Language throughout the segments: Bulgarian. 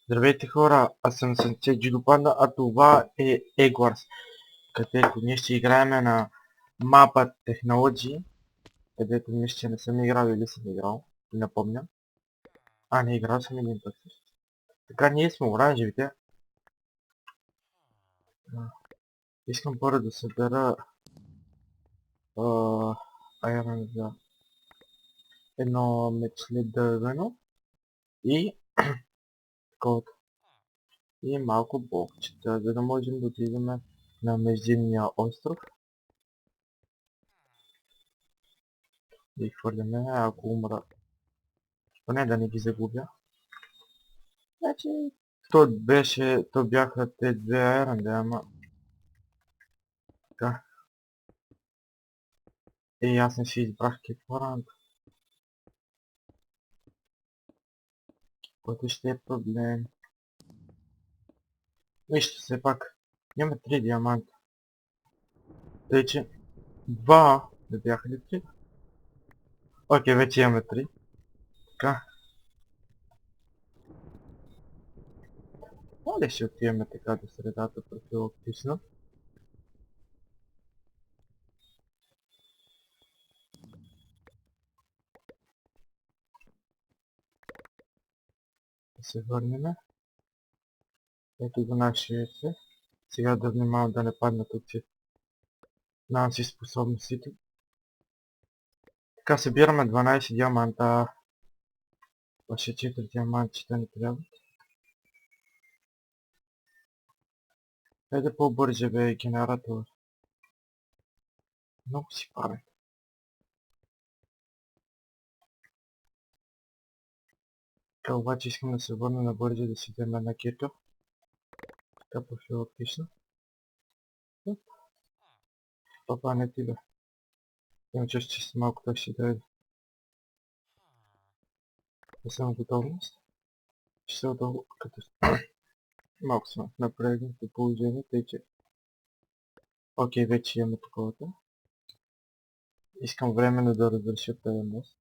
Здравейте хора, аз съм Сънце Джилопанда, а това е Eggwars, където ние ще играем на мапа Technology, където мисля, че не съм играл или съм играл, не напомня. Не играл съм един път. Така, ние сме оранжевите. Искам първо да събера айрон за едно мечле дървено и такова. И малко блокчета, за да можем да отидем на междинния остров. И хвърляме, ако умра, поне да не ги загубя. Значи, то бяха те две айронда, ама... Така. Аз не си избрах кепорант. Който ще е проблем. Нищо, все пак. Имаме 3 диаманта. Тъй, че... 2... Не бяха ли 3? Окей, вече имаме 3. Така. Оле ще отиваме така до средата профилактично. Да се върнем. Ето го нашия се. Сега да внимавам да не паднат от си способностите. Така, събираме 12 диаманта. Още 4 диамантчета ни трябват. Хайде по-бърже бе, генератор. Много си памет. Така, обаче искам да се върна набързо да си взема една кирка. Така профилактично. Папа, не ти бе. Имам чувство, че си малко так ще дойде. Да съм в готовност. Ще се отдолу, като малко сме в напрегнато положение, тъй че... Окей, вече имаме таковата. Искам временно да разреша този мост.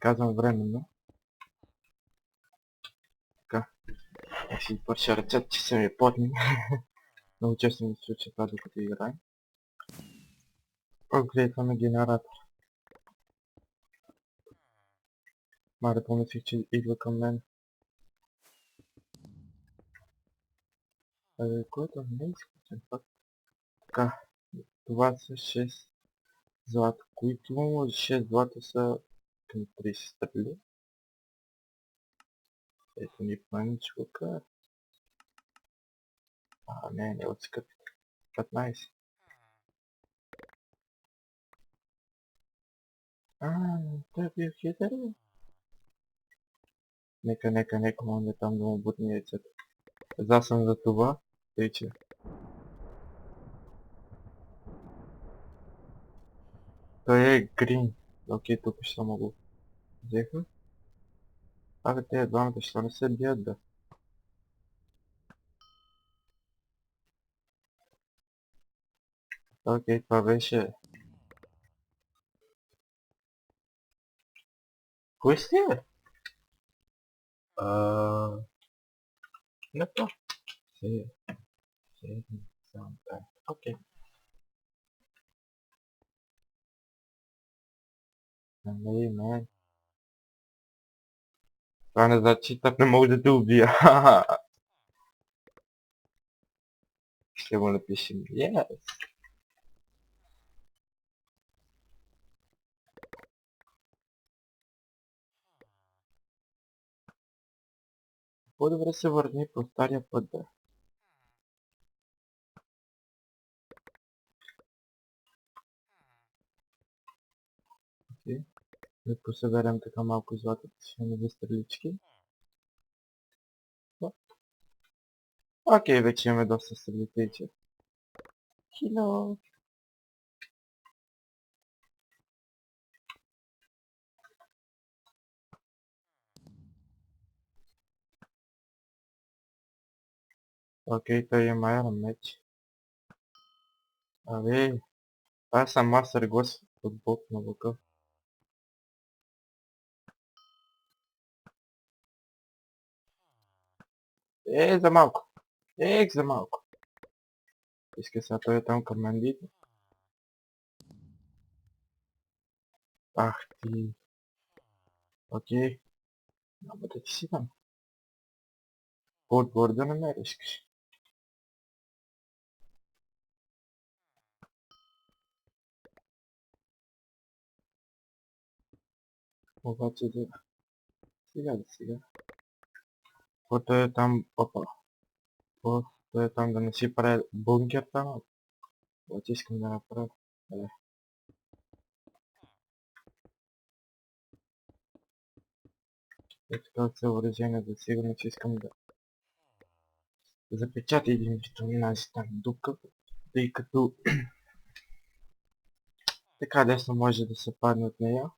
Казвам временно. Така. Да си пърша ръцете, че са ми потни. Много често ми се случва това докато играем. Апгрейдваме генератор. Мара, помислих, че идва към мен. Което не е изключен факт. Така, това са 6 злата, които 6 злата са към 30 стрели. Ето ни паничка. Не от скъпите. 15. Той е бил хитър. Нека, може там да му бутни яйцата. За съм за това, тъй че... Той е грин. Окей, тук ще само го взеха. Те двамата ще не се бият, да. Окей, това беше... Кой сте, бе? Не то. Окей. Нали, не. Това не значи, че тъп не мога да те убия. Ще му напишем yes. По-добре се върни по стария път, да. Окей. Да посъберем така малко златото си на две стрелички. Окей, вече имаме доста стрелитейче. Хило! Окей, той има Iron меч. Аз съм мастер гос от бот на лука. За малко. За малко. Иска сега той е там към мандите. Ах ти. Окей. Няма да ти си дам. Отбор да намериш. Обаче да... Сега. Каквото е там... Опа. Каквото е там да не си прави бункер там. Обаче искам да направя. Е така от съоръжение за сигурност искам да запечата един вид тази там дупка, тъй като така лесно може да се падне от нея.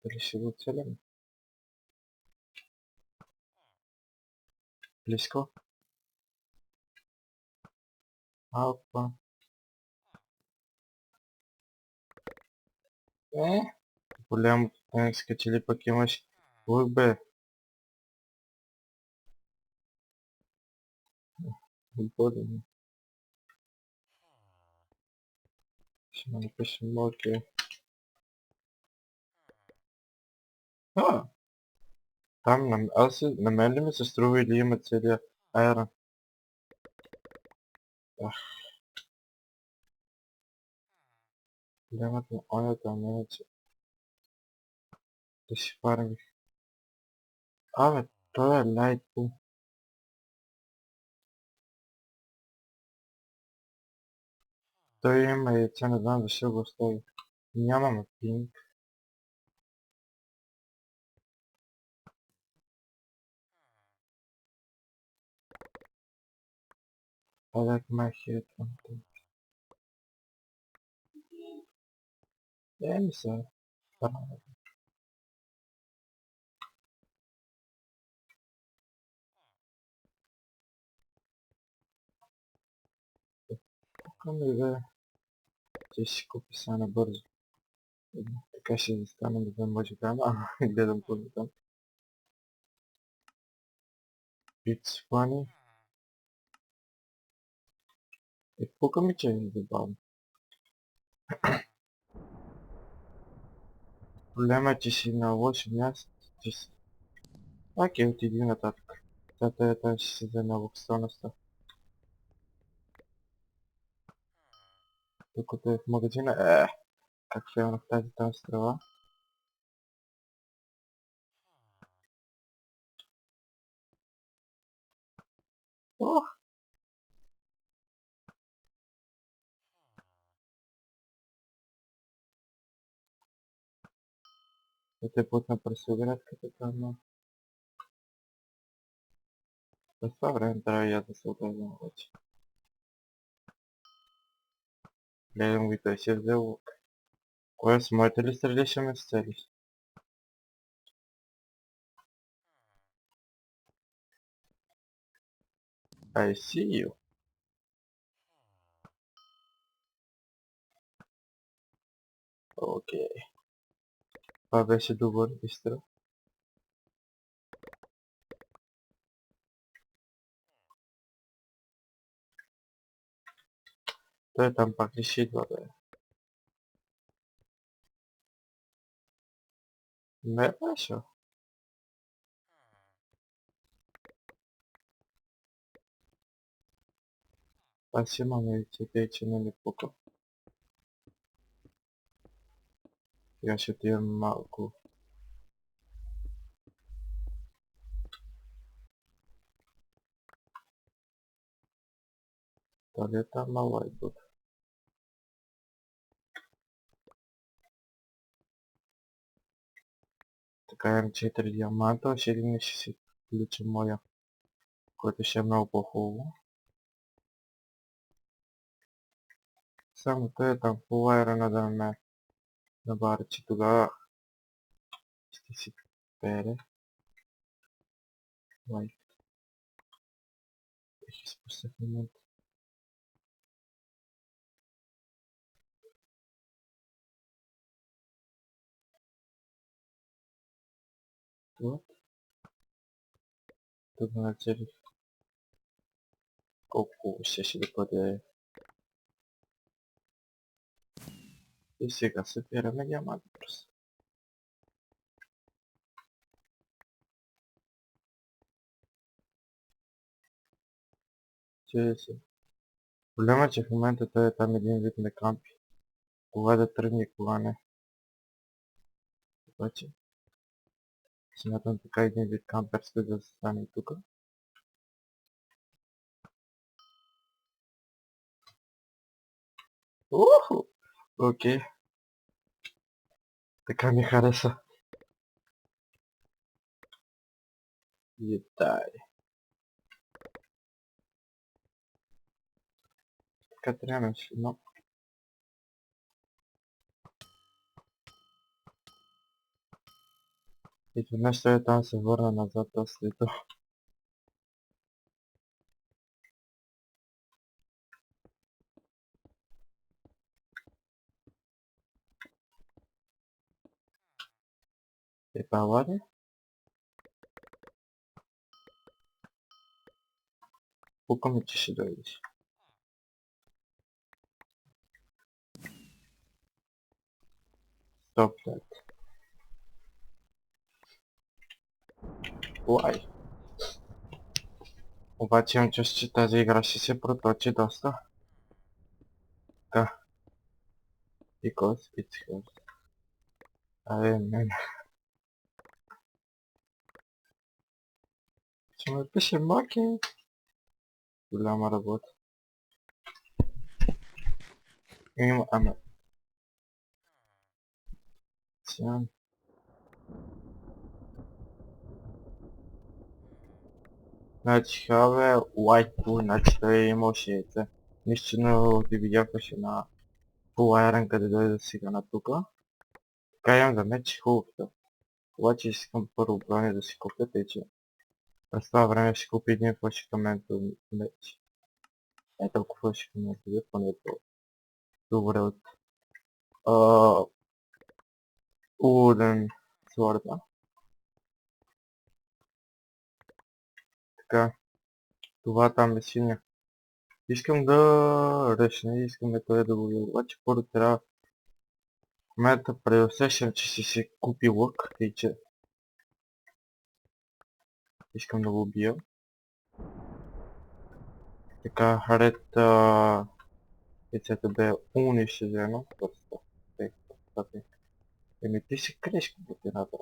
Дали ще го оцелим? Близко. Опа. Голямото танк, че ли пък имаш лък бе. Бъдем. Ще напишем окей. Там на мен ли ми се струва или има целият айрон? Голямата на онята не е, че да си фармих. Той е лайтпул. Той има яйца, не знам защо го остави. Нямаме пинг. I like my head content. Mi sa. Тук ми бе, че ще си купи сега набързо. Така ще застанем да може да гледам по там. It's funny. Пука ми, че е забавно. Проблема е, че си на лошо място. Окей, отиди нататък. Тази ще се взе на локстойността. Докато е в магазина, как фейлнах тази там стрела. Ох! Да те путна през оградката там, но... През това време трябва и аз да се отгледам вече. Гледам го и той си е взел лук. Кое с моите ли стрели ще ме сцели? I see you. Окей. Това беше добър изстрел. Той там пак ли ще идва, бе? Не беше. Аз имам яйцата, че не ми пука. Сега ще отивам малко. Туалета мала и буд. Така имам 4 диаманта, още един ще си включа моя, който ще е много по-хубаво. Само той е там по айрона да ме набари, че тогава ще си пере. Лайк. Бих изпуснах момент. Това. Тук началих колко ще да бъде. И сега събираме диамант просто. Проблема е, че в момента той е там един вид на кампи. Кога да тръгне и кога не. Обаче смятам така един вид камперска да стане тук. Уху! Окей. Така ми хареса. И дай. Така трябваше, но... И веднъж той там се върна назад, аз след това. Е, пала ли? Пука ми, че ще дойдеш. Стоп, блядь. Уай. Обаче имам чувство, че тази игра ще се проточи доста. Така. Because it's hers. Абе, мен. Ще ме пише маки. Голяма работа. Има, ама. Сян. Значи, хабе, white, значи той имаше яйца. Нищо ново ти видяхаше на Full Iron, къде дойде сега на тука. Така имам за меч хубавто. Обаче искам първо броня да си купя, тъй че през това време ще купя един фалшикаментов меч. Е толкова фалшикаментов, поне по-добре от Wooden Sword. Така, това там е синя. Искам да решня, искаме той да го видя, обаче първо трябва в момента преусещам, че си се купи лък, тъй че искам да го убия. Така, ред яйцето бе унищожено. Просто, еми ти си криеш компютърата.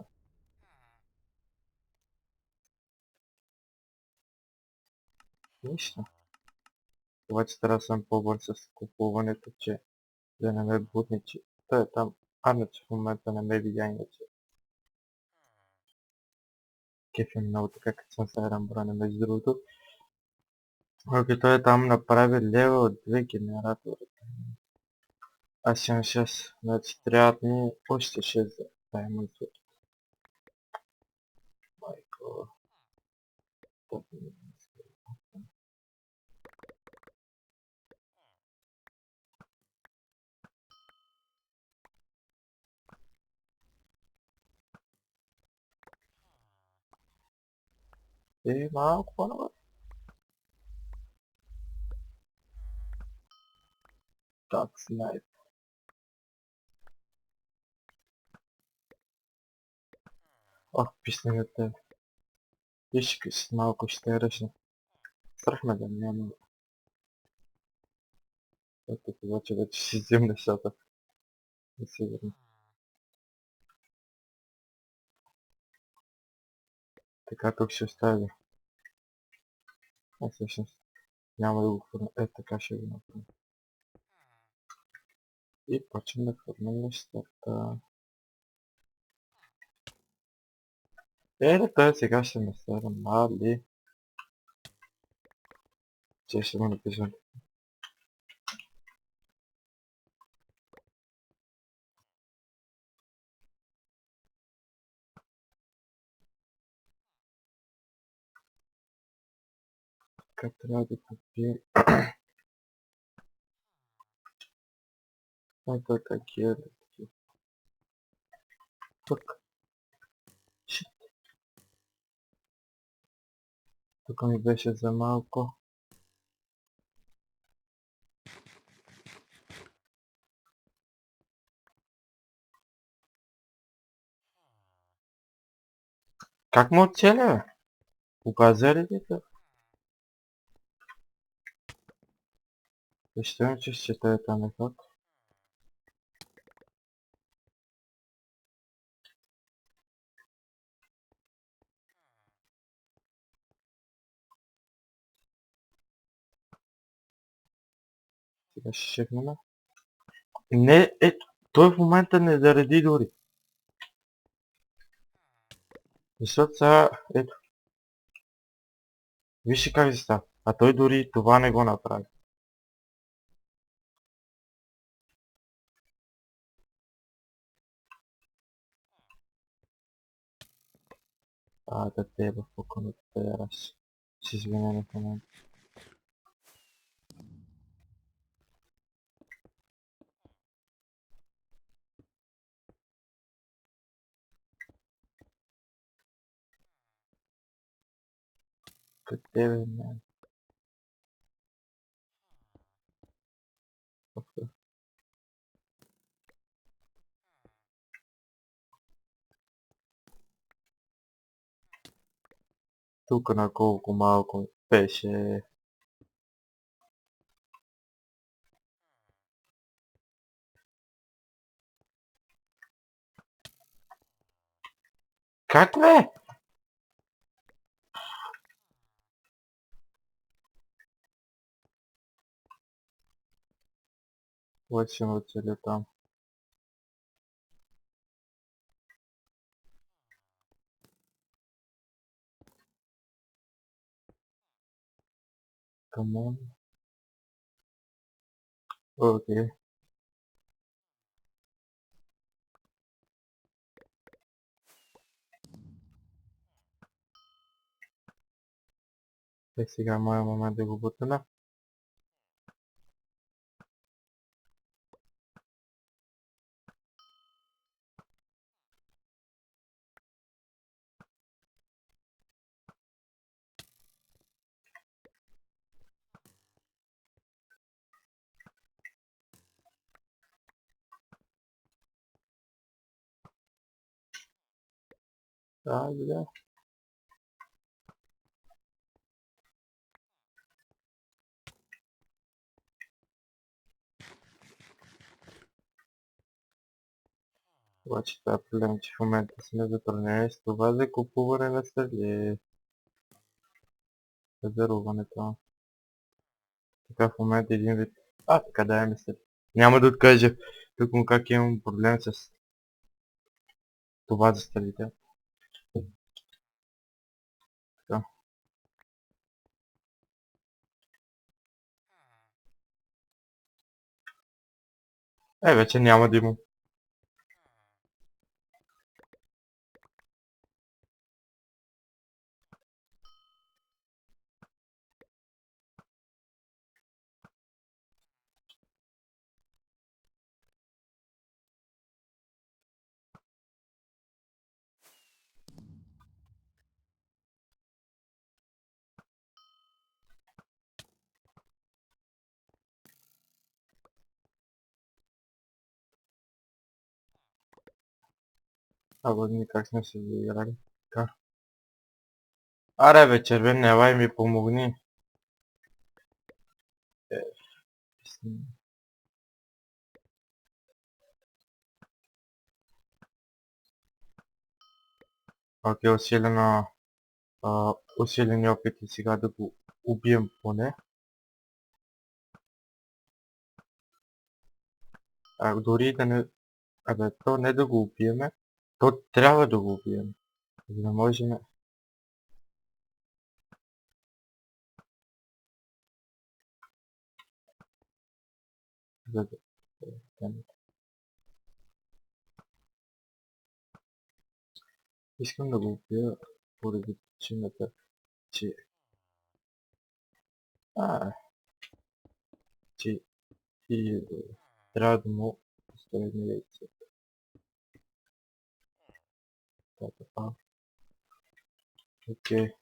Нищо. Обаче трябва да съм по-бърз с купуването, че да не ме бутне, че той е там. Че в момента не ме видя иначе. Кефи много така, като съм с Iron Bronze между другото. Окей, той там направи левел 2 генератора. Аз имам 6, значи трябват ми още 6 за Diamond Sword. Майко. Е, малко по-навър. Так, снайп. Ох, писна ми от тебе. Виж, с малко ще ръчна. Страх ме да няма. Ето това, че вече си взем нещата. Да се върна. Така тук ще оставя. А всъщност няма да го хвърна. Е, така ще го направя. И почвам да хвърнем нещата. Е, той сега ще ме стара мали. Че ще му напишем. Така трябва да купим. Ето такива. Тук. Тук ми беше за малко. Как му оцеля, бе? Показа ли ти това? Ще ми че ще той там е как? Сега ще чекнем. Не, ето, той в момента не зареди дори. Защото сега, ето, вижте как се става. А той дори това не го направи. Да те в поконата педерас. Ще извинена в момента. Къде бе, не. Тук на колко малко беше. Как бе? Кой ще ме оцеля там? Камон. Окей. Сега моя момент да го бутна. Да. Обаче това е проблем, че в момента сме затруднени с това за купуване на стъдие. Пазаруването. Така в момента един вид. Така да мисля. Няма да откажа. Тук му как имам проблем с това за стъдите. Така. Вече няма да имам. Ни как сме се заиграли. Така. Аре бе, червен, давай ми помогни. Окей, усилени опити сега да го убием поне. Дори да не... то не да го убиеме, то трябва да го убием. За да можем... За да... Искам да го убия поради причината, че... че и трябва да му оставим яйца. Така. Окей.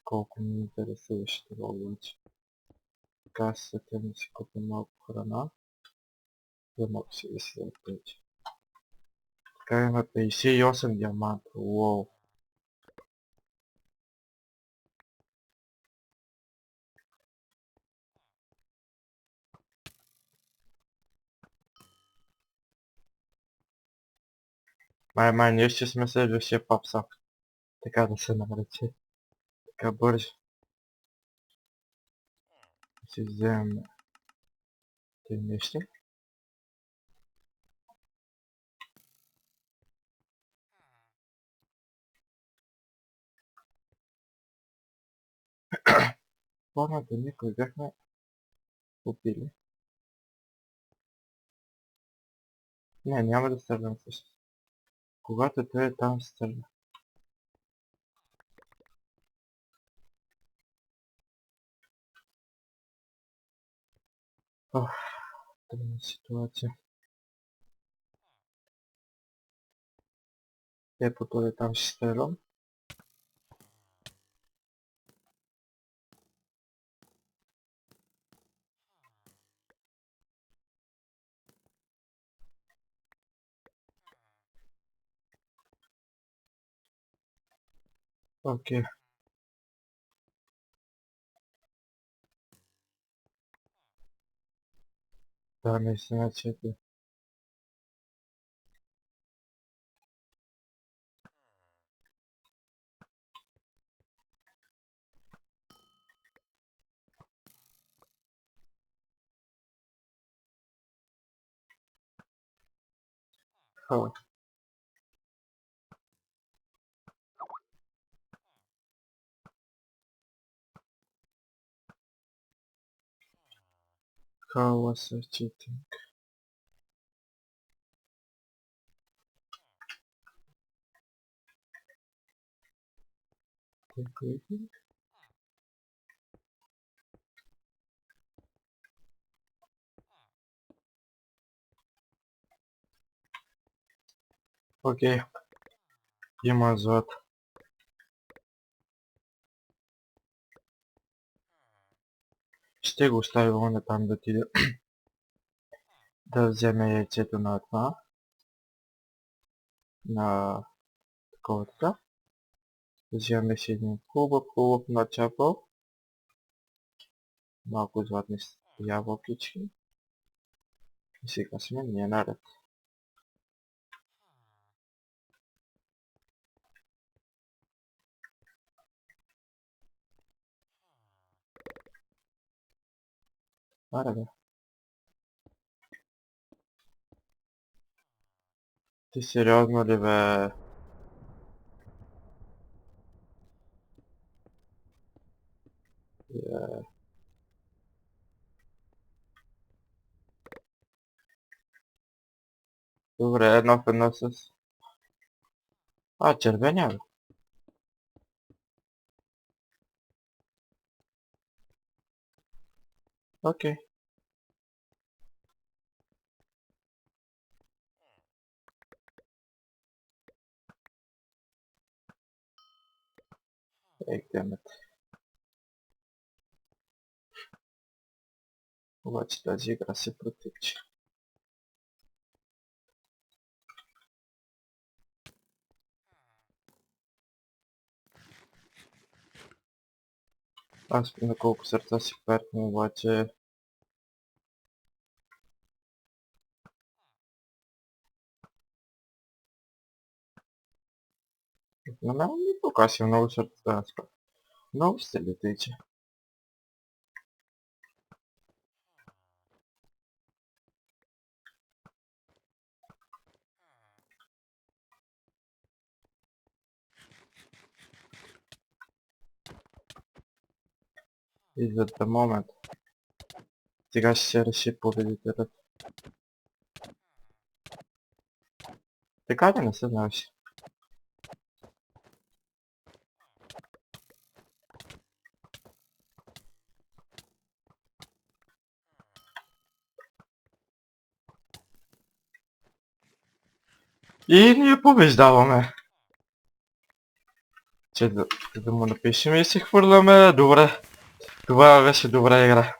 колко ми интересуваше това обаче. Така се да си купя малко храна. Да мога си да си отпече. Така има 58 диаманта. Уоу. Май, ние ще сме следващия папсак. Така да се нарече. Така бързо. Си вземем тези нещи. Планата никой бяхме купили. Не, няма да стреляме също. Когато той е там, стреля. Ох, трудна ситуация. Е, по това там ще стрелям. Окей. Да, наистина, че е. Ха, хала са читинг. Окей, има злато. Ще го оставя он там да отиде да вземе яйцето на това. На такова така. Вземаме си един хубав начапъл. Малко златни ябълкички. И сега сме ние наред. Аре бе. Ти сериозно ли бе? Добре, едно в едно с... червения бе. Окей. Екдемет. Обаче тази игра се протича. Аз на колко сърца си перкам, обаче... На мен ми покаси много сърца. Много сте летичи. Идват the момент. Сега ще се реши победителят. Така да не се знаеш. И ние побеждаваме. че да му напишем и се хвърляме. Добре. Това беше добра игра.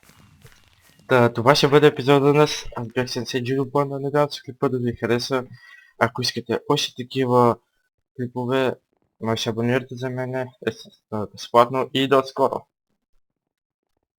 Това ще бъде епизода днес. Аз бях Сенсей Джилупана. Надявам се клипа да ви хареса. Ако искате още такива клипове, може да абонирате за мене безплатно и до скоро.